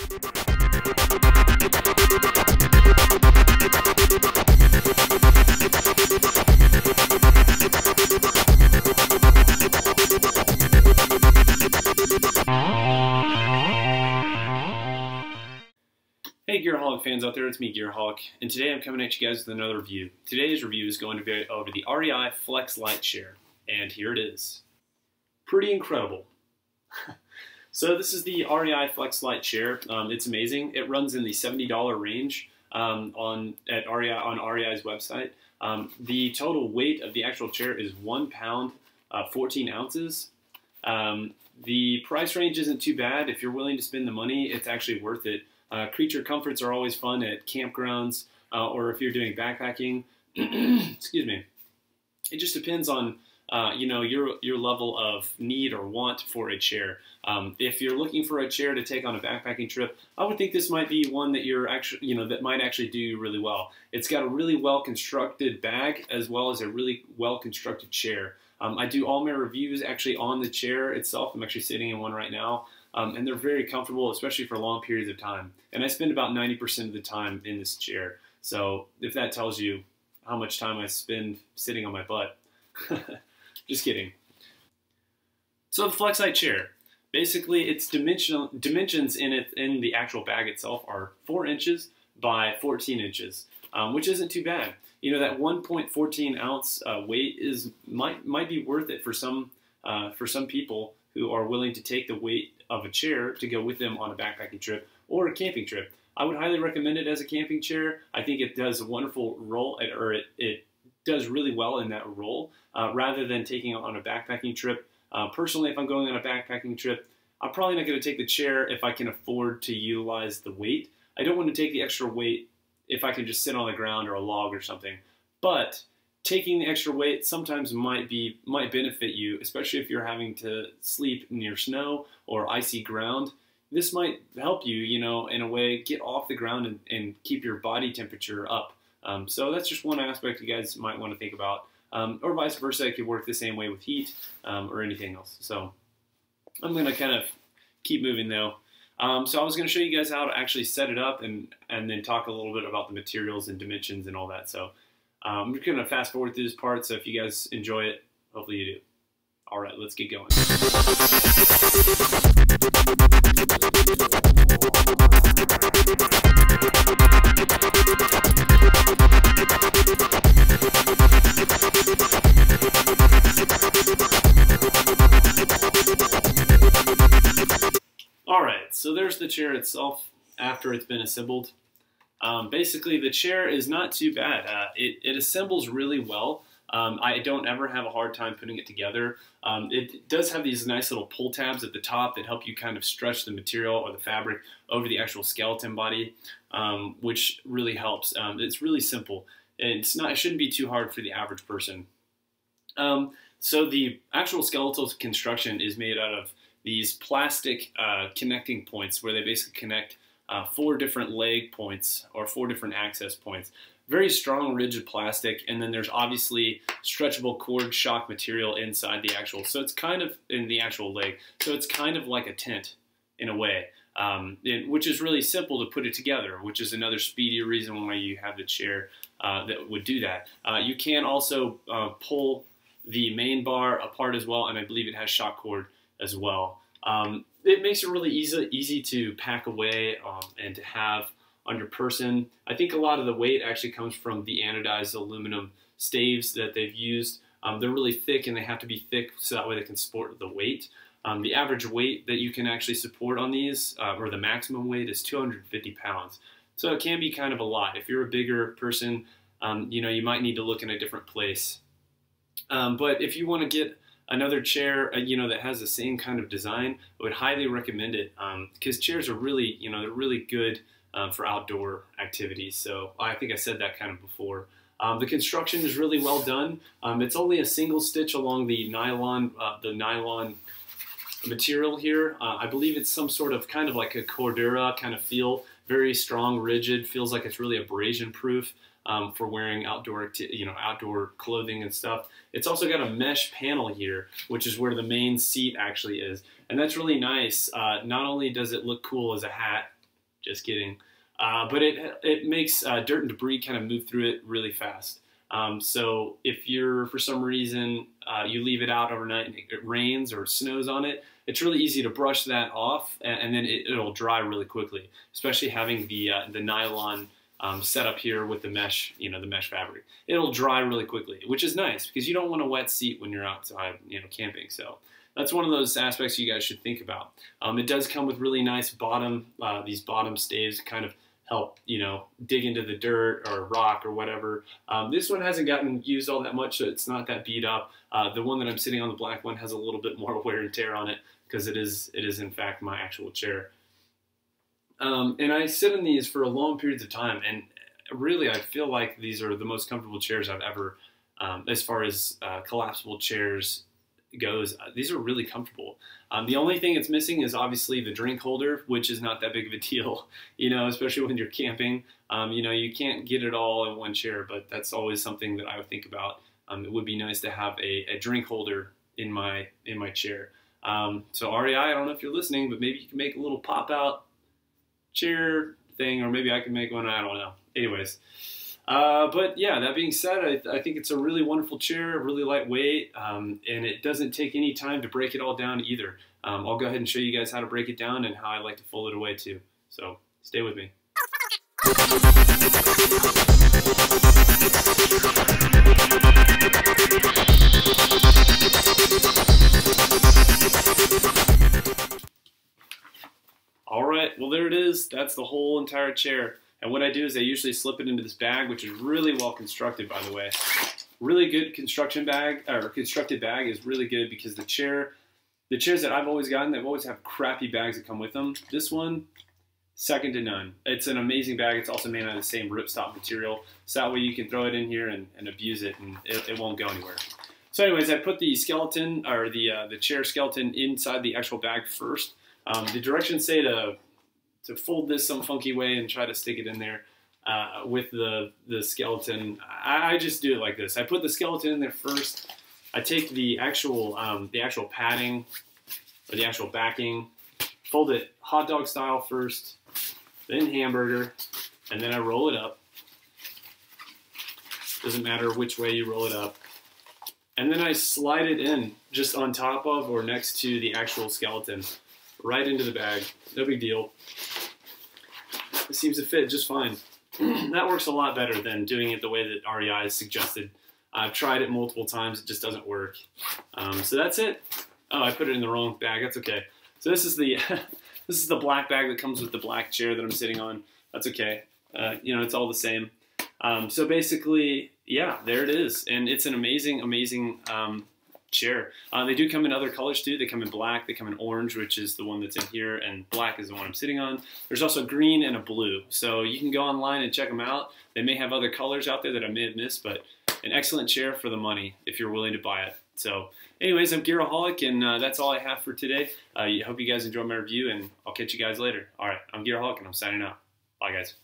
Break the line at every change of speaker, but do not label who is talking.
Hey Gearholic fans out there, it's me Gearholic, and today I'm coming at you guys with another review. Today's review is going to be over the REI Flex Light Chair, and here it is. Pretty incredible. So this is the REI Flex Light Chair. It's amazing. It runs in the $70 range on REI's website. The total weight of the actual chair is 1 pound, 14 ounces. The price range isn't too bad. If you're willing to spend the money, it's actually worth it. Creature comforts are always fun at campgrounds or if you're doing backpacking. Excuse me. It just depends on your level of need or want for a chair. If you're looking for a chair to take on a backpacking trip, I would think this might be one that you're actually that might actually do really well. It's got a really well constructed bag as well as a really well constructed chair. I do all my reviews actually on the chair itself. I'm actually sitting in one right now. And they're very comfortable, especially for long periods of time. And I spend about 90% of the time in this chair. So if that tells you how much time I spend sitting on my butt. Just kidding. So the Flex Light Chair, basically its dimensions in the actual bag itself are 4 inches by 14 inches, which isn't too bad. You know, that 1.14 ounce weight might be worth it for some people who are willing to take the weight of a chair to go with them on a backpacking trip or a camping trip. I would highly recommend it as a camping chair. I think it does a wonderful role, or it does really well in that role, rather than taking it on a backpacking trip. Personally, if I'm going on a backpacking trip, I'm probably not going to take the chair if I can afford to utilize the weight. I don't want to take the extra weight if I can just sit on the ground or a log or something. But taking the extra weight sometimes might benefit you, especially if you're having to sleep near snow or icy ground. This might help you, in a way, get off the ground and keep your body temperature up. So that's just one aspect you guys might want to think about. Or vice versa, it could work the same way with heat or anything else. So I'm going to kind of keep moving though. So I was going to show you guys how to actually set it up and then talk a little bit about the materials and dimensions and all that. So I'm just going to fast forward through this part, so if you guys enjoy it, hopefully you do. All right, let's get going. All right, so there's the chair itself after it's been assembled. Basically, the chair is not too bad. It assembles really well. I don't ever have a hard time putting it together. It does have these nice little pull tabs at the top that help you kind of stretch the material or the fabric over the actual skeleton body, which really helps. It's really simple. It shouldn't be too hard for the average person. So the actual skeletal construction is made out of these plastic connecting points where they basically connect 4 different leg points or 4 different access points. Very strong, rigid plastic, and then there's obviously stretchable cord shock material inside the actual, so it's kind of in the actual leg. So it's kind of like a tent in a way, which is really simple to put it together, which is another speedy reason why you have the chair that would do that. You can also pull the main bar apart as well, and I believe it has shock cord as well. It makes it really easy to pack away and to have on your person. I think a lot of the weight actually comes from the anodized aluminum staves that they've used. They're really thick and they have to be thick so that way they can support the weight. The average weight that you can actually support on these, or the maximum weight, is 250 pounds. So it can be kind of a lot. If you're a bigger person, you might need to look in a different place. But if you want to get another chair, that has the same kind of design, I would highly recommend it because chairs are really, they're really good for outdoor activities. So I think I said that kind of before. The construction is really well done. It's only a single stitch along the nylon material here. I believe it's some sort of kind of like a Cordura kind of feel, very strong, rigid, feels like it's really abrasion proof. For wearing outdoor clothing and stuff. It's also got a mesh panel here, which is where the main seat actually is. And that's really nice. Not only does it look cool as a hat, Just kidding. But it makes dirt and debris kind of move through it really fast. So if you're, for some reason, you leave it out overnight and it rains or snows on it, it's really easy to brush that off, and then it'll dry really quickly, especially having the nylon setup here with the mesh, the mesh fabric. It'll dry really quickly, which is nice because you don't want a wet seat when you're outside, camping. So that's one of those aspects you guys should think about. It does come with really nice these bottom staves, kind of help, dig into the dirt or rock or whatever. This one hasn't gotten used all that much, so it's not that beat up. The one that I'm sitting on, the black one, has a little bit more wear and tear on it because it is in fact my actual chair. And I sit in these for long periods of time, and really I feel like these are the most comfortable chairs I've ever, as far as collapsible chairs goes. These are really comfortable. The only thing it's missing is obviously the drink holder, which is not that big of a deal, especially when you're camping. You can't get it all in one chair, but that's always something that I would think about. It would be nice to have a drink holder in my chair. So REI, I don't know if you're listening, but maybe you can make a little pop-out chair thing, or maybe I can make one, I don't know. Anyways, but yeah, that being said, I think it's a really wonderful chair, really lightweight, and it doesn't take any time to break it all down either. I'll go ahead and show you guys how to break it down and how I like to fold it away too. So stay with me. All right, well there it is. That's the whole entire chair. And what I do is I usually slip it into this bag, which is really well constructed, by the way. Really good constructed bag is really good because the chairs that I've always gotten, they've always have crappy bags that come with them. This one, second to none. It's an amazing bag. It's also made out of the same ripstop material, so that way you can throw it in here and abuse it, and it won't go anywhere. So anyways, I put the skeleton, or the chair skeleton, inside the actual bag first. The directions say to fold this some funky way and try to stick it in there with the skeleton. I just do it like this. I put the skeleton in there first. I take the actual padding, or the actual backing, fold it hot dog style first, then hamburger, and then I roll it up. Doesn't matter which way you roll it up. And then I slide it in just on top of or next to the actual skeleton, right into the bag. No big deal. It seems to fit just fine. That works a lot better than doing it the way that REI has suggested. I've tried it multiple times. It just doesn't work. So that's it. Oh, I put it in the wrong bag. That's okay. So this is the this is the black bag that comes with the black chair that I'm sitting on. That's okay. It's all the same. So basically, yeah, there it is. And it's an amazing, amazing chair. They do come in other colors too. They come in black, they come in orange, which is the one that's in here, and black is the one I'm sitting on. There's also green and a blue. So you can go online and check them out. They may have other colors out there that I may have missed, but an excellent chair for the money if you're willing to buy it. So anyways, I'm Gearaholic, and that's all I have for today. I hope you guys enjoyed my review, and I'll catch you guys later. All right, I'm Gearaholic, and I'm signing out. Bye, guys.